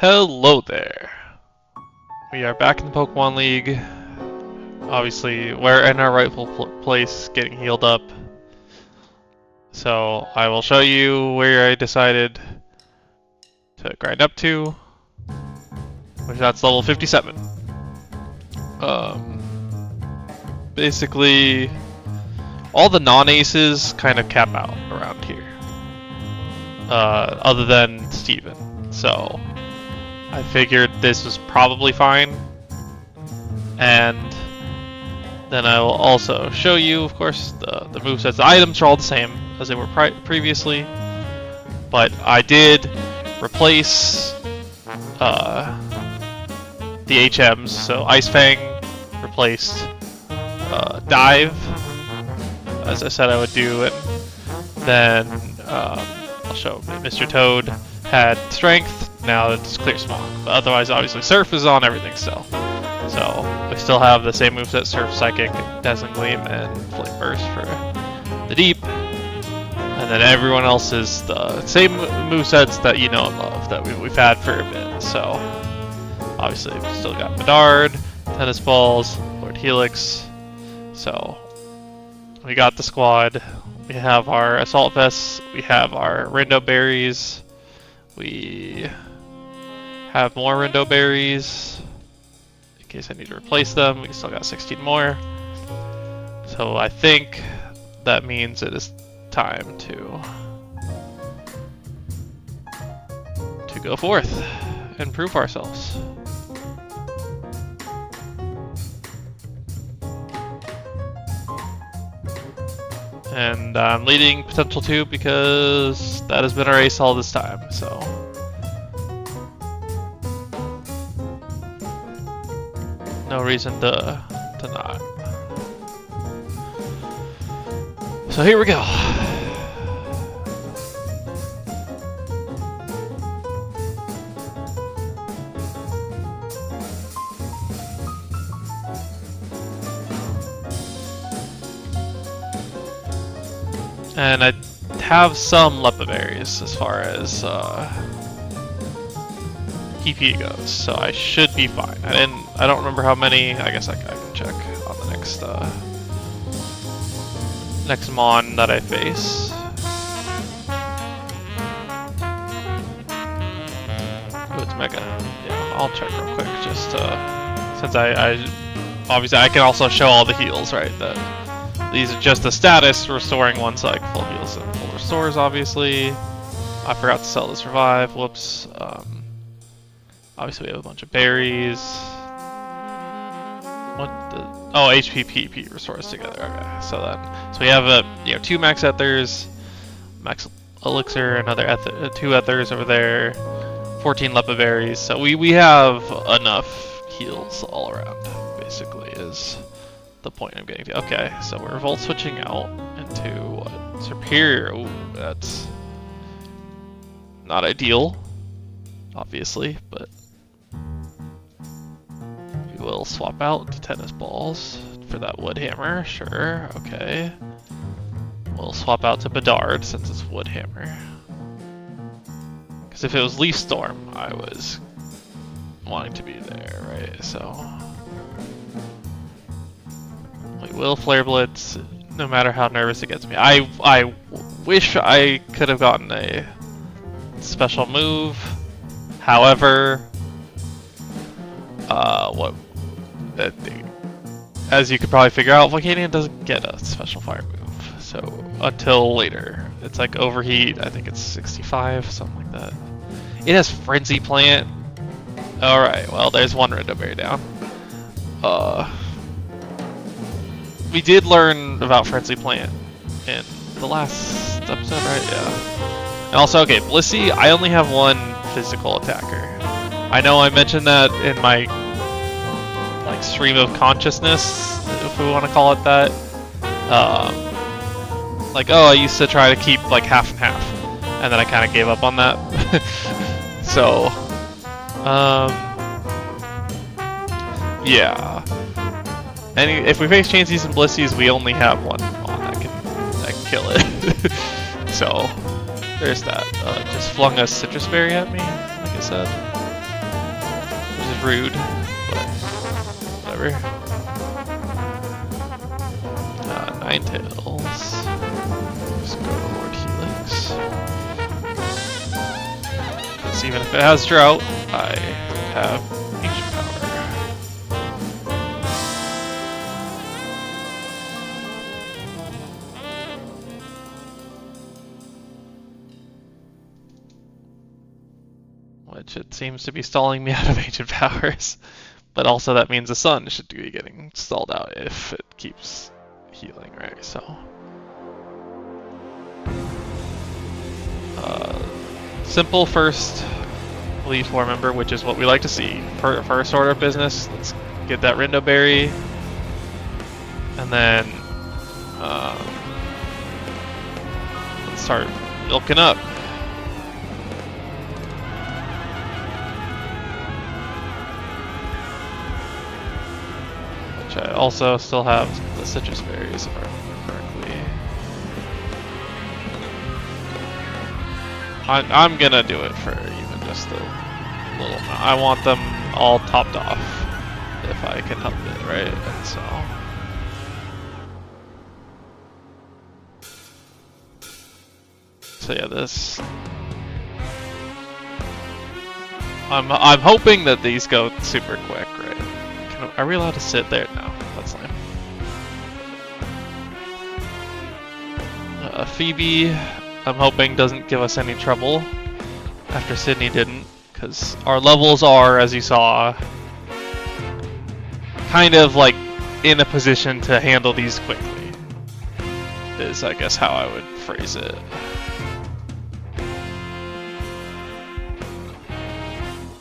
Hello there. We are back in the Pokemon League. Obviously, we're in our rightful place, getting healed up. So I will show you where I decided to grind up to, which that's level 57. Basically, all the non-aces kind of cap out around here, other than Steven. So I figured this was probably fine, and then I will also show you, of course, the movesets. The items are all the same as they were previously, but I did replace the HMs. So Ice Fang replaced Dive, as I said I would do, and then I'll show Mr. Toad had Strength. Now it's Clear Smog, but otherwise, obviously, Surf is on everything still. So we still have the same moveset: Surf, Psychic, Dazzling Gleam, and Flame Burst for the deep. And then everyone else is the same movesets that you know and love that we've had for a bit. So obviously, we've still got Bedard, Tennis Balls, Lord Helix. So we got the squad. We have our Assault Vests. We have our Rindo Berries. We have more Rindo Berries in case I need to replace them. We still got 16 more. So I think that means it is time to go forth and prove ourselves. And I'm leading Potential 2 because that has been our ace all this time, so no reason to not. So here we go. And I have some Lepa Berries as far as PP goes, so I should be fine. I don't remember how many. I guess I can check on the next Mon that I face. Oh, it's Mega. Yeah, I'll check real quick, just since I obviously I can also show all the heals, right? That these are just the status, restoring one cycle, full heals and full restores, obviously. I forgot to sell this revive, whoops. Obviously we have a bunch of berries. What the, oh, HP, PP restores together, okay. So we have 2 max ethers, max elixir, another two ethers over there, 14 Lepa Berries. So we have enough heals all around, basically, is the point I'm getting to. Okay, so we're Volt switching out into what? Superior. Ooh, that's not ideal, obviously, but we will swap out to Tennis Balls for that Wood Hammer, sure, okay. We'll swap out to Bedard since it's Wood Hammer. Because if it was Leaf Storm, I was wanting to be there, right? So we will Flare Blitz, no matter how nervous it gets me. I wish I could have gotten a special move. However, as you could probably figure out, Volcanion doesn't get a special fire move. So until later, it's like Overheat. I think it's 65, something like that. It has Frenzy Plant. All right, well, there's one Rindo Berry down. We did learn about Frenzy Plant in the last episode, right? Yeah. And also, okay, Blissey, I only have one physical attacker. I know I mentioned that in my stream of consciousness, if we want to call it that. Oh, I used to try to keep half and half, and then I kind of gave up on that. So, yeah. And if we face Chansey's and Blissies, we only have one Mon that can kill it. So there's that. Just flung a Citrus Berry at me, like I said. rude, but whatever. Ninetales. Just go to Lord Helix. Because even if it has drought, I have ancient power. Which it seems to be stalling me out of ancient powers. But also that means the sun should be getting stalled out if it keeps healing, right? So simple first Elite Four member, which is what we like to see. First order of business, let's get that Rindo Berry, and then let's start milking up. Which I also still have the citrus berries, if I remember correctly. I'm gonna do it for even just a little amount. I want them all topped off if I can help it, right? And so yeah, this. I'm hoping that these go super quick, right? Are we allowed to sit there? No, that's lame. Phoebe, I'm hoping doesn't give us any trouble after Sydney didn't, because our levels are, as you saw, kind of like in a position to handle these quickly, is I guess how I would phrase it.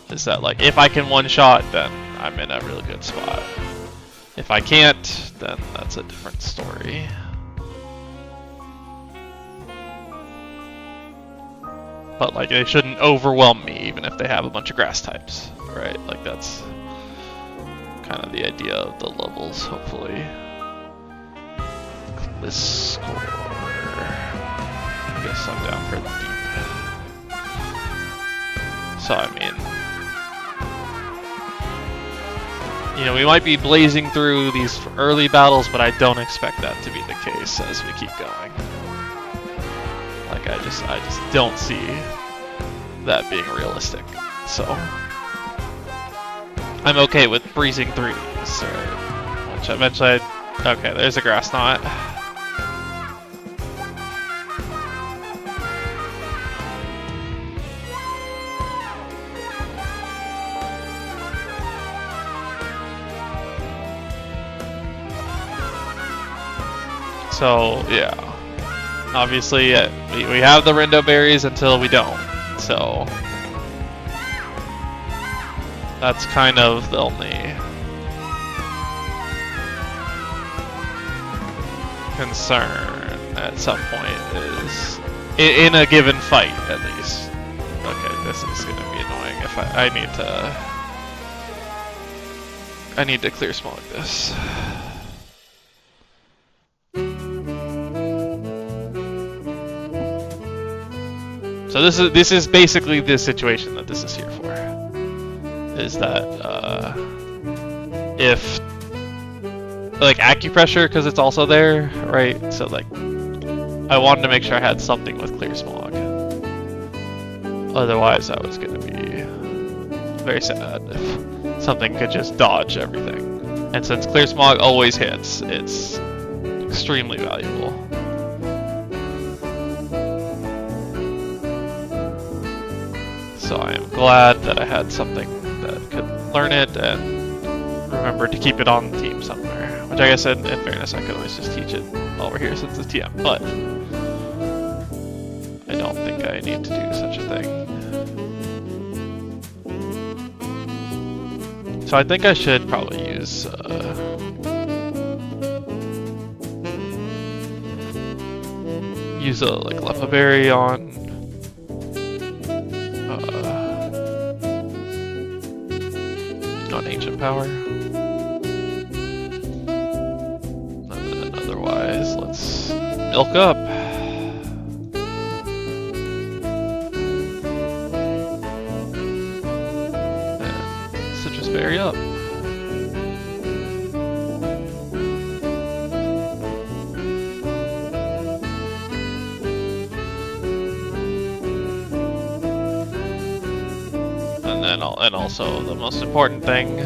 Is that like, if I can one-shot, then I'm in a really good spot. If I can't, then that's a different story. But like, they shouldn't overwhelm me even if they have a bunch of grass types, right? Like that's kind of the idea of the levels, hopefully. This score. I guess I'm down for the deep. So I mean, you know, we might be blazing through these early battles, but I don't expect that to be the case as we keep going. Like I just don't see that being realistic. So I'm okay with breezing through these, right? Which eventually okay, there's a grass knot. So yeah, obviously we have the Rindo berries until we don't. So that's kind of the only concern at some point is in a given fight, at least. Okay, this is gonna be annoying if I need to clear smog this. So this is basically the situation that this is here for. Is that if like acupressure, because it's also there, right? So like I wanted to make sure I had something with clear smog. Otherwise, I was gonna be very sad if something could just dodge everything. And since clear smog always hits, it's extremely valuable. So I am glad that I had something that could learn it and remember to keep it on the team somewhere. Which I guess in fairness I could always just teach it while we're here since it's TM, but I don't think I need to do such a thing. So I think I should probably use a like Lepa Berry on ancient power. And then otherwise, let's milk up. And citrus berry up. And also the most important thing,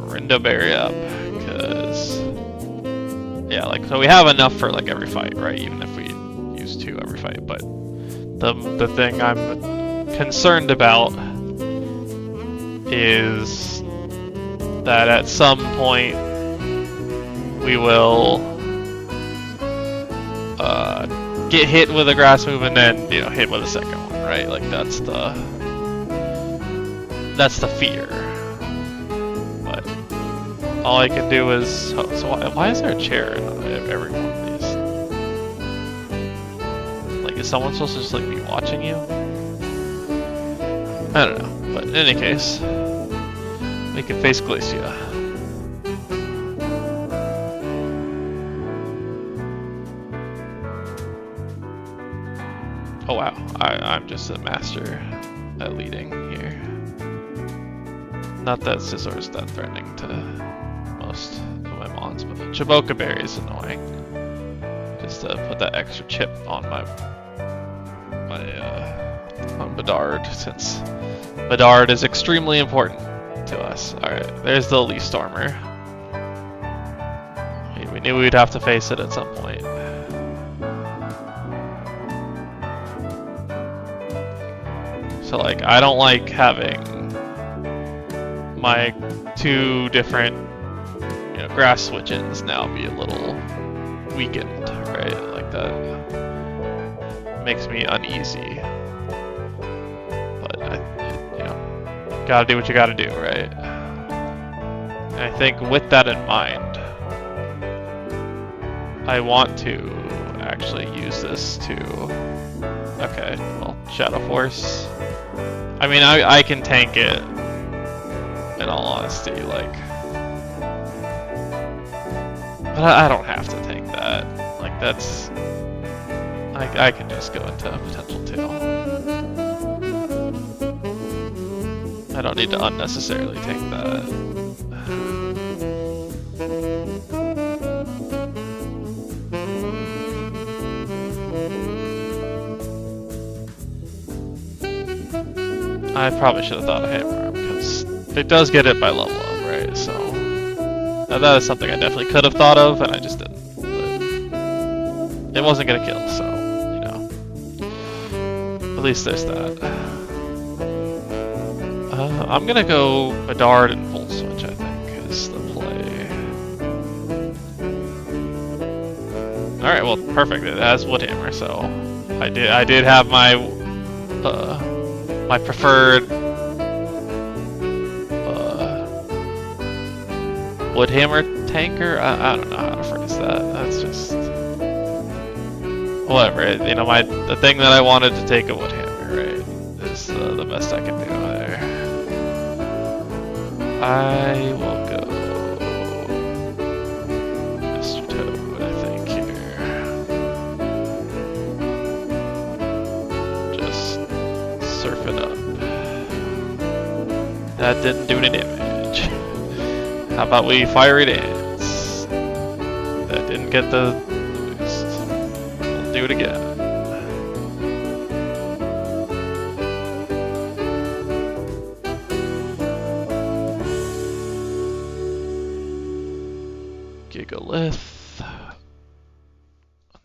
Rindo berry up, because yeah, like so we have enough for like every fight, right? Even if we use 2 every fight, but the thing I'm concerned about is that at some point we will get hit with a grass move and then hit with a second one, right? Like that's the fear. But all I can do is so why is there a chair in every one of these? Like is someone supposed to just like be watching you? I don't know. But in any case, we can face Glacia. Oh wow, I'm just a master at leading here. Not that Scizor is that threatening to most of my mons, but Chiboka Berry is annoying. Just to put that extra chip on on Bedard, since Bedard is extremely important to us. Alright, there's the Leaf Stormer. We knew we'd have to face it at some point. So like, I don't like having my 2 different grass switch-ins now be a little weakened, right? Like that makes me uneasy. But gotta do what you gotta do, right? And I think with that in mind, I want to actually use this to... Okay, well, Shadow Force. I mean, I can tank it, in all honesty, like... But I don't have to tank that. Like, that's... I can just go into potential 2. I don't need to unnecessarily take that. I probably should have thought of Hammer, because it does get it by level up, right? So that is something I definitely could have thought of, and I just didn't. But it wasn't gonna kill, so at least there's that. I'm gonna go Bedard and Volt Switch, I think, is the play. Alright, well, perfect. It has Wood Hammer, so I did have my my preferred Wood Hammer tanker. I don't know how to phrase that. That's just whatever. The thing that I wanted to take a Wood Hammer, right, is the best I can do there. I will go Mr. Toad, I think, here. Just surf it up. That didn't do any damage. How about we Fiery Dance? That didn't get the boost. We'll do it again. Gigalith. I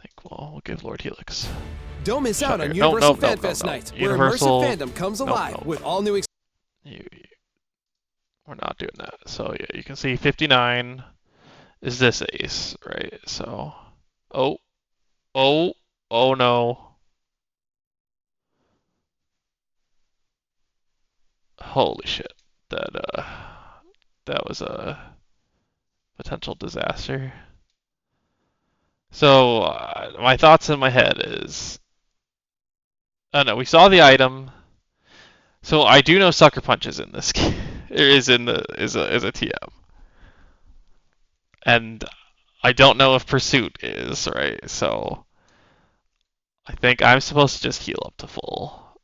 think we'll give Lord Helix. Don't miss out on Universal Fan Fest night, where immersive fandom comes alive with all new. We're not doing that. So yeah, you can see 59 is this ace, right? So, oh no. Holy shit. That was a potential disaster. So, my thoughts in my head is, oh no, we saw the item. So I do know Sucker Punch is in this game. Is a TM. And I don't know if Pursuit is, right? So I think I'm supposed to just heal up to full,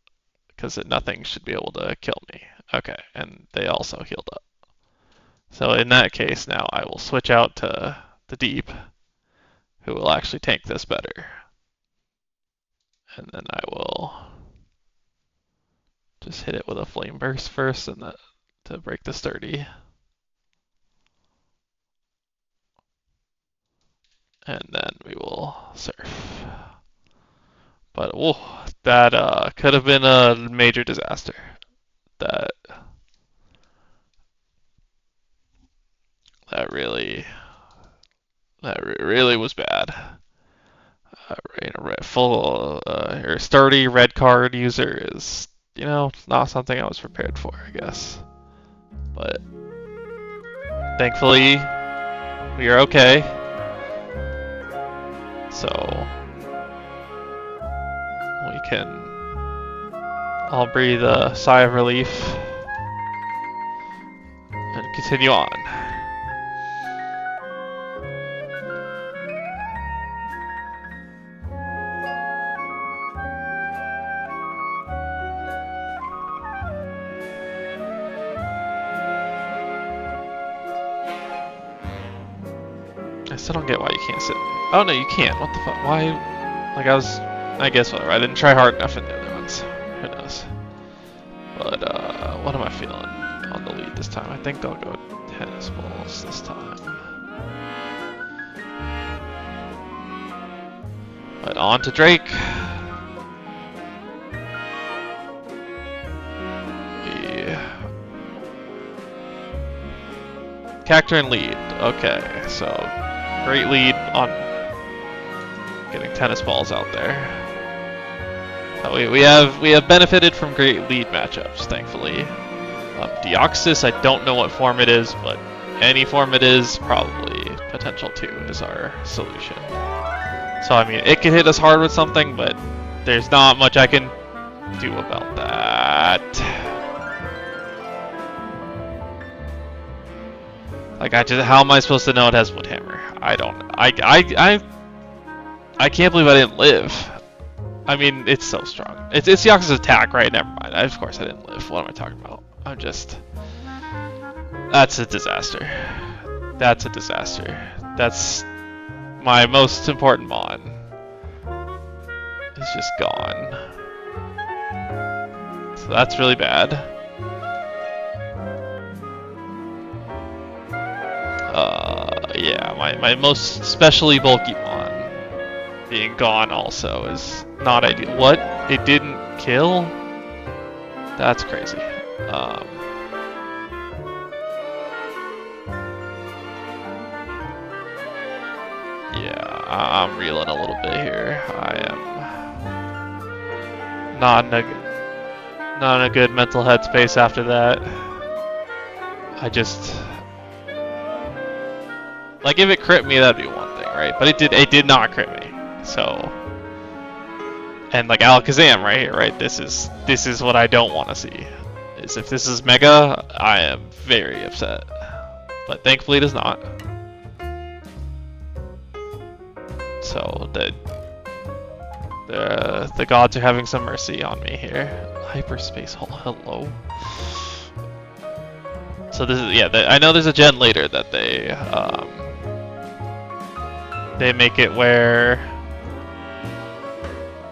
because nothing should be able to kill me. Okay, and they also healed up. So in that case, now I will switch out to the Deep, who will actually tank this better. And then I will just hit it with a Flame Burst first and that to break the Sturdy. And then we will Surf. But that could have been a major disaster. That really was bad. Full or Sturdy red card user is not something I was prepared for, I guess. But thankfully we are okay. So we can all breathe a sigh of relief and continue on. I still don't get why you can't sit. Oh no, you can't. What the fuck? Why? Like I guess whatever. I didn't try hard enough in the other ones. Who knows? But what am I feeling on the lead this time? I think I'll go tennis balls this time. But on to Drake. Cactor and lead. Okay, so great lead on getting tennis balls out there. We have benefited from great lead matchups, thankfully. Deoxys, I don't know what form it is, but any form it is, probably potential 2 is our solution. So I mean, it can hit us hard with something, but there's not much I can do about that. Like how am I supposed to know it has Woodhammer? I don't. I can't believe I didn't live. I mean, it's so strong. It's Deoxys' attack, right? Never mind. Of course I didn't live. What am I talking about? That's a disaster. That's a disaster. That's my most important Mon. It's just gone. So that's really bad. Yeah, my most specially bulky Mon being gone also is not ideal. What? It didn't kill? That's crazy. Yeah, I'm reeling a little bit here. I am not in a good mental headspace after that. I just like if it crit me, that'd be one thing, right? But it did not crit me. So, and like Alakazam right here, right? This is what I don't want to see. Is if this is Mega, I am very upset. But thankfully it is not. So the gods are having some mercy on me here. Hyperspace hole, hello. So this is I know there's a gen later that they make it where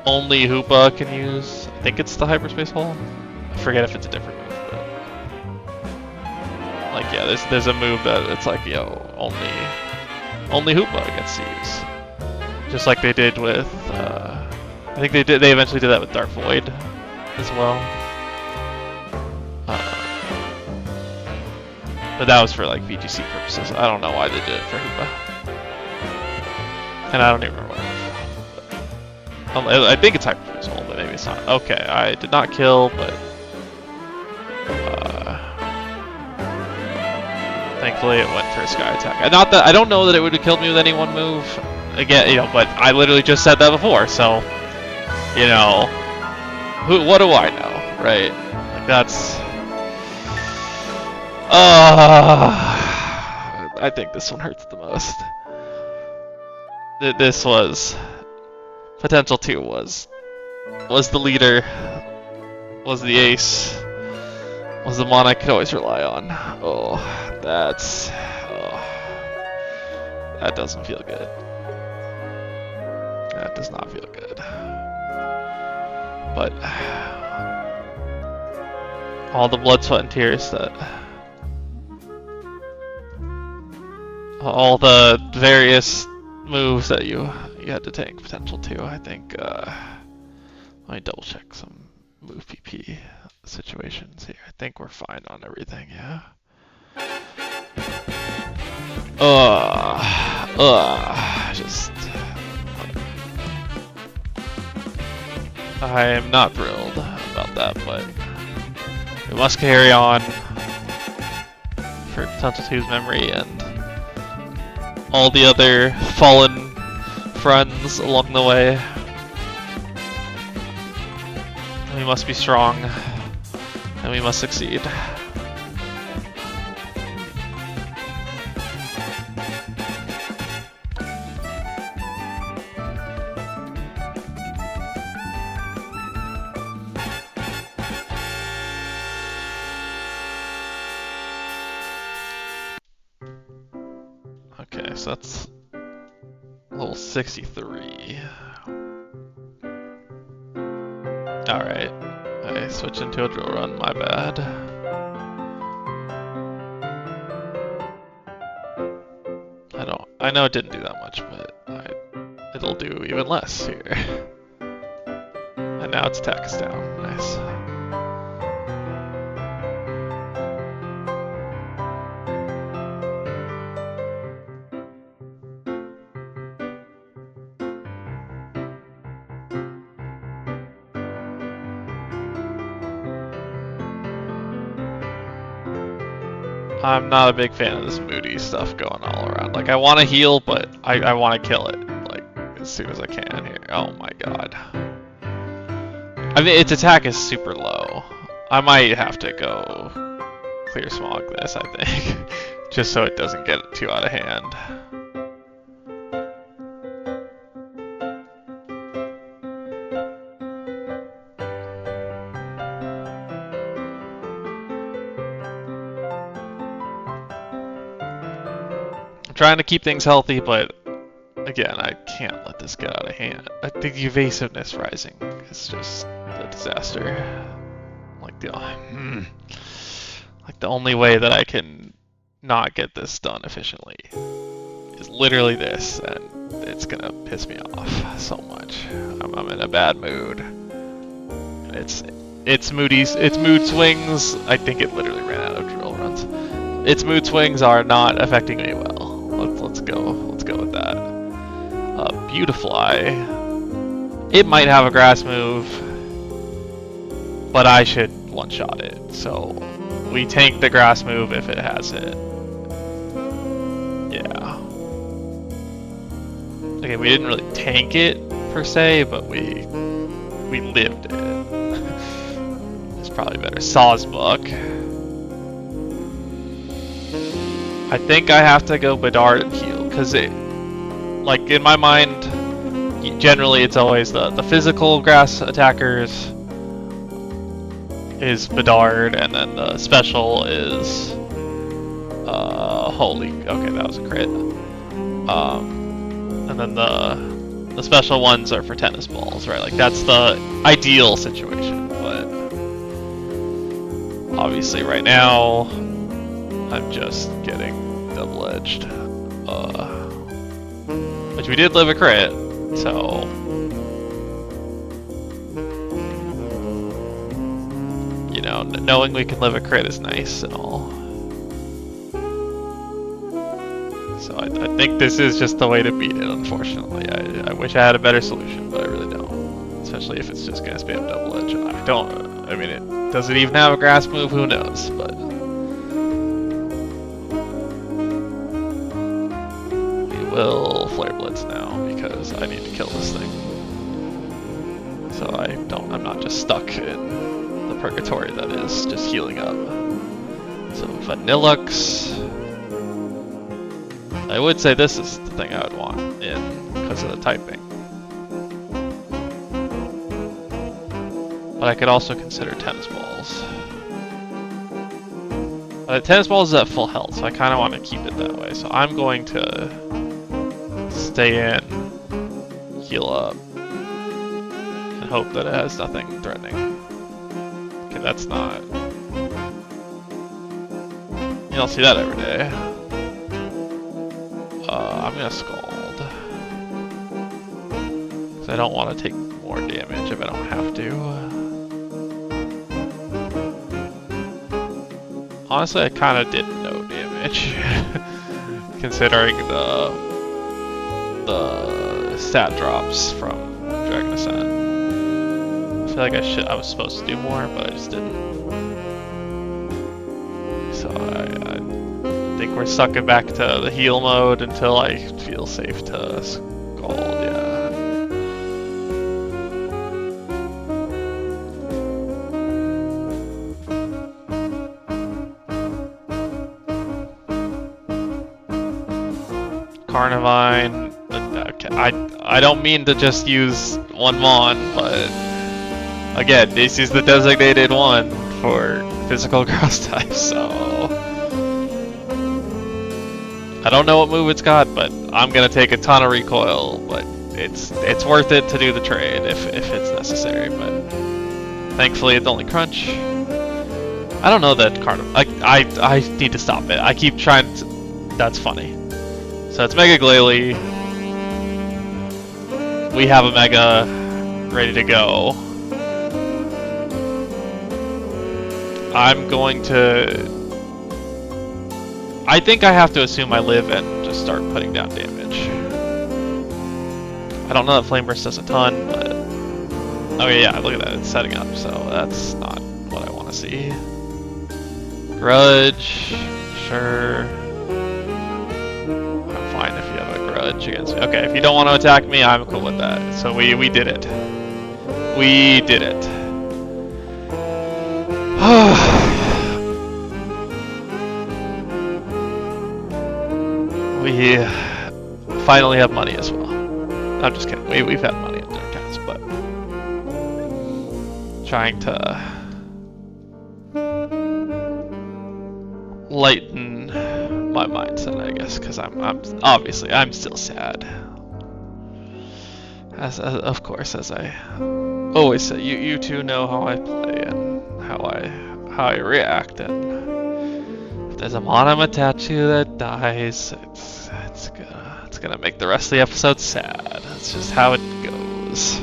only Hoopa can use. I think it's the hyperspace hole. I forget if it's a different move, but like there's a move that it's like only Hoopa gets to use. Just like they did with, I think they eventually did that with Dark Void as well. But that was for like VGC purposes. I don't know why they did it for Hoopa. And I don't even remember. I think it's hyperspace hole, but maybe it's not. Okay, I did not kill, but thankfully it went for a sky attack. And not that I don't know that it would have killed me with any one move. Again, but I literally just said that before, so what do I know, right? Like that's I think this one hurts the most. This was potential 2 was the leader, was the ace, was the mon I could always rely on. Oh, that's... Oh, that doesn't feel good. That does not feel good. But... all the blood, sweat, and tears that... all the various moves that you had to take potential to, I think, let me double check some move PP situations here. I think we're fine on everything, yeah? Just... I am not thrilled about that, but we must carry on for potential 2's memory and all the other fallen friends along the way. We must be strong, and we must succeed. Okay, so that's level 63. Alright, I switched into a drill run, my bad. I know it didn't do that much, but it'll do even less here. And now its attack is down, nice. I'm not a big fan of this moody stuff going all around. Like, I want to heal, but I want to kill it, like, as soon as I can here. Oh my god. I mean, its attack is super low. I might have to go clear smog this, I think. Just so it doesn't get too out of hand. Trying to keep things healthy, but again, I can't let this get out of hand. I think the evasiveness rising is just a disaster. Like the only way that I can not get this done efficiently is literally this, and it's gonna piss me off so much. I'm in a bad mood. It's mood swings. I think it literally ran out of drill runs. Its mood swings are not affecting me well. Let's go with that. Beautifly. It might have a grass move, but I should one-shot it. So we tank the grass move if it has it. Yeah. Okay, we didn't really tank it per se, but we lived it. It's probably better. Sawsbuck. I think I have to go Bedard and heal, because like, in my mind, generally it's always the physical grass attackers is Bedard, and then the special is, holy, okay, that was a crit. And then the special ones are for tennis balls, right? Like, that's the ideal situation, but obviously right now, I'm just getting double-edged. Which we did live a crit, so... you know, knowing we can live a crit is nice and all. So I think this is just the way to beat it, unfortunately. I wish I had a better solution, but I really don't. Especially if it's just gonna spam double-edge, and I don't... I mean, does it even have a grass move? Who knows, but... will Flare Blitz now, because I need to kill this thing. So I'm not just stuck in the purgatory that is just healing up. So Vanillux. I would say this is the thing I would want in, because of the typing. But I could also consider tennis balls. Tennis ball is at full health, so I kind of want to keep it that way. So I'm going to stay in, heal up, and hope that it has nothing threatening. Okay, that's not. You don't see that every day. I'm gonna scald. Because I don't want to take more damage if I don't have to. Honestly, I kind of did no damage. Considering the stat drops from Dragon Ascent. I feel like I was supposed to do more, but I just didn't. So I think we're sucking back to the heal mode until I feel safe to scald, yeah. Carnivine. Okay, I don't mean to just use one Mon, but again, this is the designated one for physical grass type, so I don't know what move it's got, but I'm gonna take a ton of recoil, but it's worth it to do the trade if it's necessary, but thankfully it's only crunch. I don't know that I need to stop it. I keep trying to, that's funny. So it's Mega Glalie. We have a Mega ready to go. I'm going to... I think I have to assume I live and just start putting down damage. I don't know that Flame Burst does a ton, but... Okay, yeah, look at that, it's setting up, so that's not what I want to see. Grudge, sure. I'm fine if you have a grudge against me. Okay, if you don't want to attack me, I'm cool with that. So we did it. We did it. We finally have money as well. I'm just kidding. We've had money in their accounts, but trying to lighten my mindset, I guess, because I'm obviously I'm still sad. As of course, as I always say, you two know how I play and how I react, and if there's a Monomatachi that dies, it's gonna make the rest of the episode sad. That's just how it goes.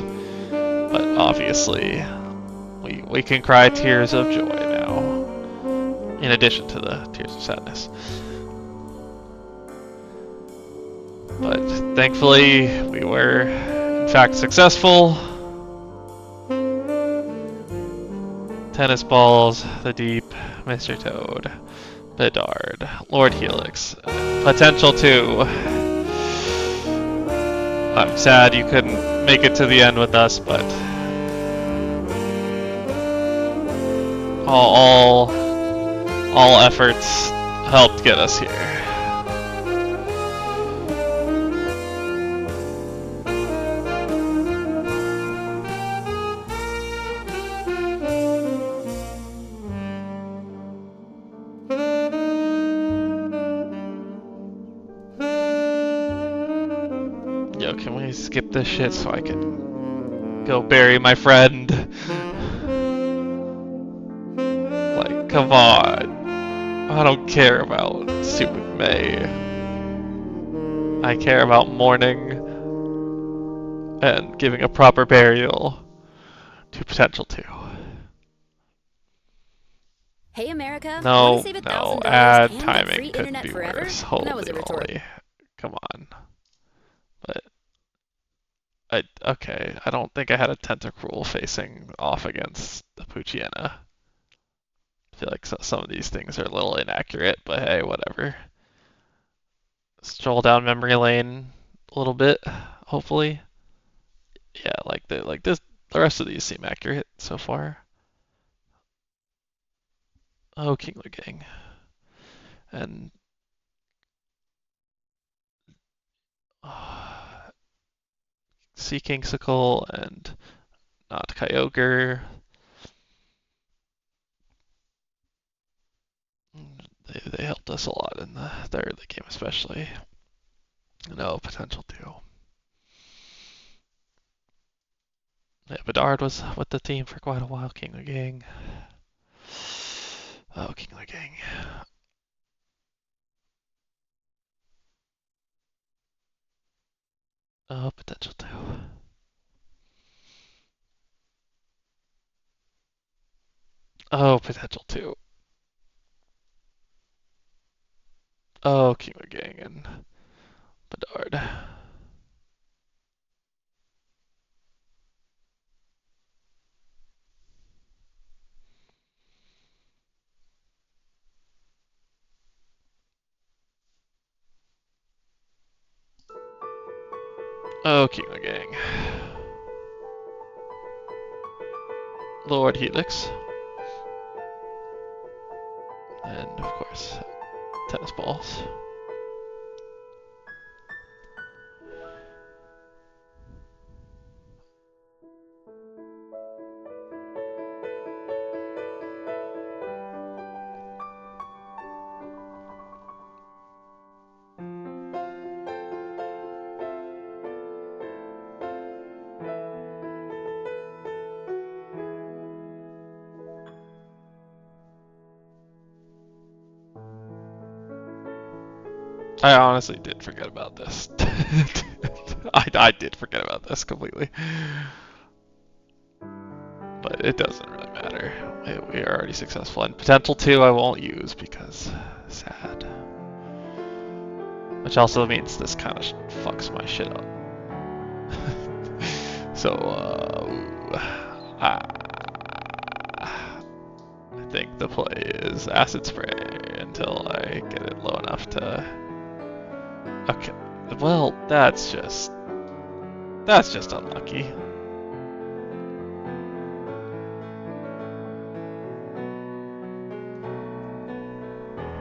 But obviously, we can cry tears of joy now, in addition to the tears of sadness. But thankfully, we were in fact successful. Tennis balls, the deep, Mr. Toad, Bedard, Lord Helix, potential 2. I'm sad you couldn't make it to the end with us, but all efforts helped get us here. Yo, can we skip this shit so I can go bury my friend? Like, come on. I don't care about stupid May. I care about mourning and giving a proper burial to potential 2. Hey America, no, ad and timing free could internet be forever? worse. That Holy was a retort. moly. Come on. But okay, I don't think I had a Tentacruel facing off against the Poochyena. I feel like some of these things are a little inaccurate, but hey, whatever. Stroll down memory lane a little bit, hopefully. Yeah, the rest of these seem accurate so far. Oh, Kingler Gang. And Sea Kingsicle and not Kyogre. They helped us a lot in the early game, especially. No, potential too. Yeah, Bedard was with the team for quite a while. King of the Gang. Oh, King of the Gang. Oh, potential too. Oh, potential too. Oh, King of the Gang and Bedard. Oh, King of the Gang. Lord Helix. And, of course, tennis balls. I honestly did forget about this. I did forget about this completely. But it doesn't really matter. We are already successful. And potential 2 I won't use because sad. Which also means this kind of fucks my shit up. So, I think the play is acid spray until I get it low enough to... Okay, well, that's just unlucky.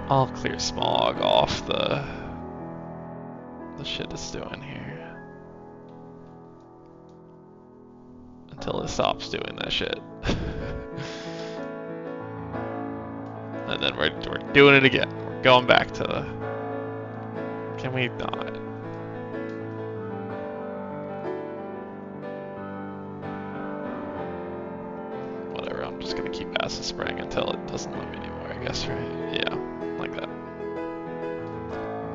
I'll clear smog off the shit it's doing here. Until it stops doing that shit. And then we're doing it again. We're going back to the... Can we not? Whatever, I'm just gonna keep acid spraying until it doesn't let me anymore, I guess, right? Yeah, like that.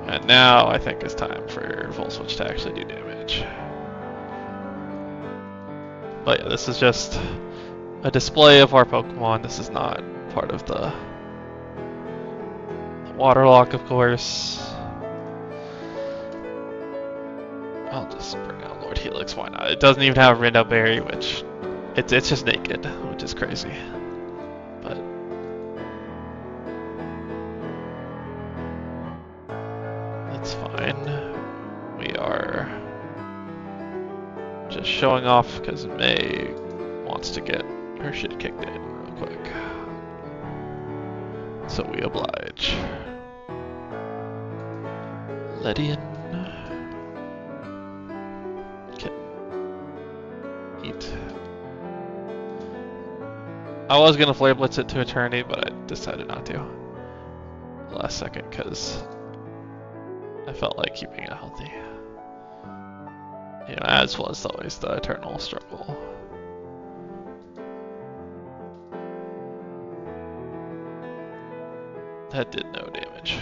And now I think it's time for Full Switch to actually do damage. But yeah, this is just a display of our Pokemon. This is not part of the Waterlocke, of course. I'll just bring out Lord Helix, why not? It doesn't even have Rindo Berry, which... It's just naked, which is crazy. But... That's fine. We are... just showing off because May wants to get her shit kicked in real quick. So we oblige. Ledian can eat. I was gonna Flare Blitz it to Eternity, but I decided not to. Last second, because I felt like keeping it healthy. You know, as was always the eternal struggle. That did no damage.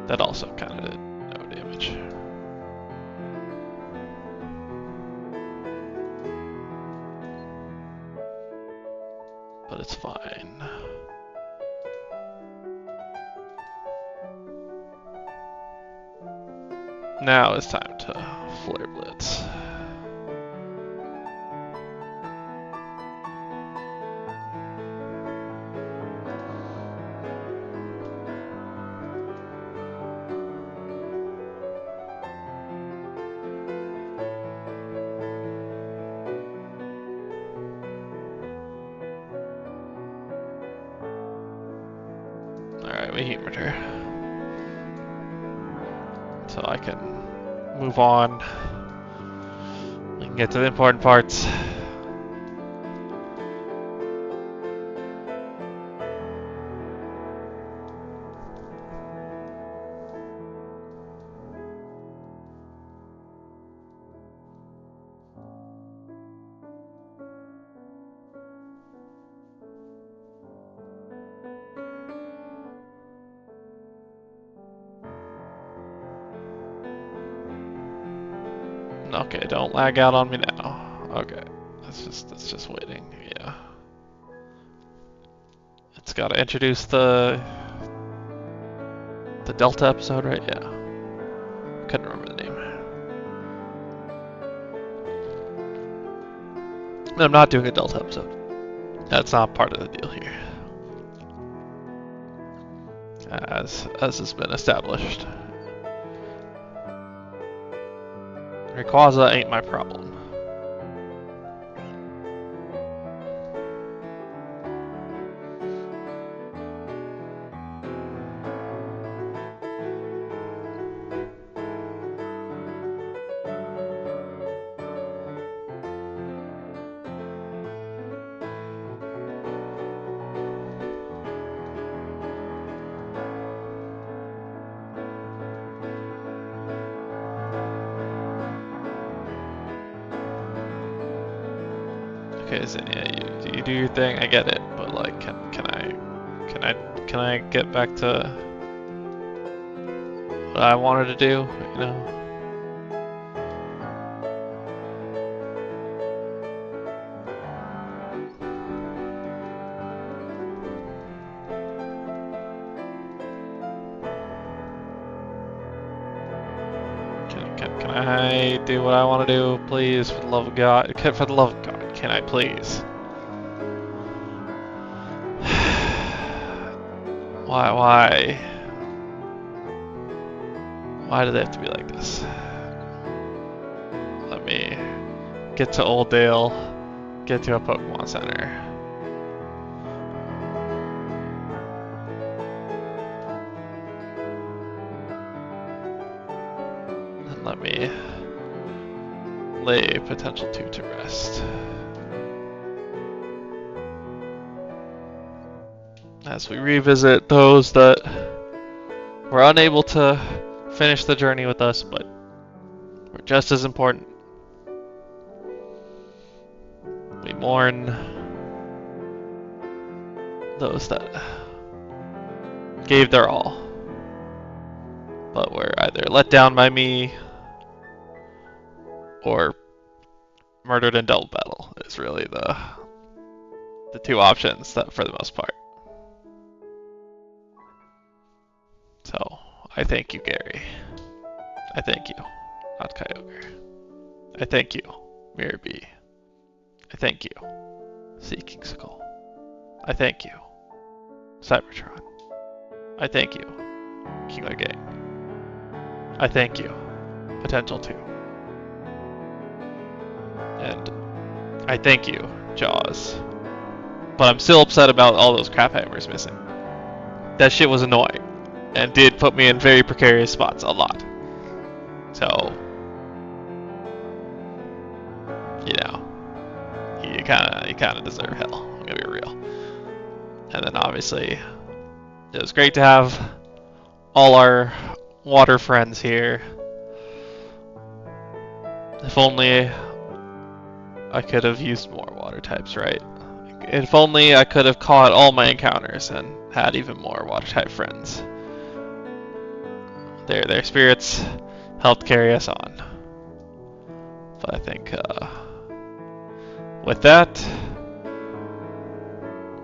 That also kind of did no damage. But it's fine. Now it's time to Flare Blitz. Alright, we humored her. So I can move on. We can get to the important parts. Okay, don't lag out on me now. Okay, that's just waiting. Yeah. It's gotta introduce the Delta episode, right? Yeah. Couldn't remember the name. I'm not doing a Delta episode. That's not part of the deal here. As has been established. Rayquaza ain't my problem. Okay, Zinnia, you do your thing. I get it, but like, can I get back to what I wanted to do? You know. Can I do what I want to do, please? For the love of God, for the love of God, can I please? Why? Why do they have to be like this? Let me get to Old Dale, get to a Pokemon Center. And let me lay potential 2 to rest. As we revisit those that were unable to finish the journey with us, but were just as important. We mourn those that gave their all, but were either let down by me or murdered in double battle. Is really the 2 options that, for the most part. So, I thank you, Gary. I thank you, not Kyogre. I thank you, Mirror B. I thank you, Seeking Skull. I thank you, Cybertron. I thank you, Kingler Gang. I thank you, Potential 2. And I thank you, Jaws. But I'm still upset about all those crap hammers missing. That shit was annoying. And did put me in very precarious spots a lot. So, you know, you kind of deserve hell. I'm gonna be real. And then obviously, it was great to have all our water friends here. If only I could have used more water types, right? If only I could have caught all my encounters and had even more water type friends. Their spirits helped carry us on. But I think with that,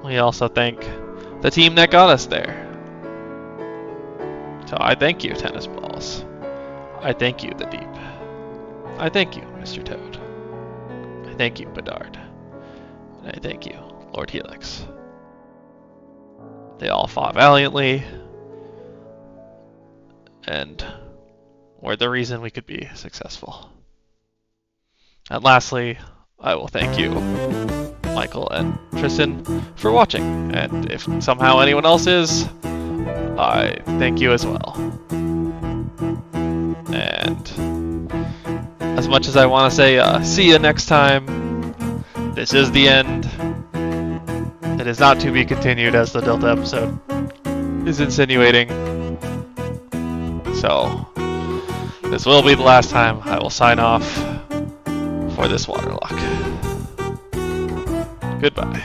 we also thank the team that got us there. So I thank you, Tennis Balls. I thank you, The Deep. I thank you, Mr. Toad. I thank you, Bedard. And I thank you, Lord Helix. They all fought valiantly and were the reason we could be successful. And lastly, I will thank you, Michael and Tristan, for watching. And if somehow anyone else is, I thank you as well. And as much as I want to say, see you next time, this is the end. It is not to be continued, as the Delta episode is insinuating. So, this will be the last time I will sign off for this Waterlocke. Goodbye.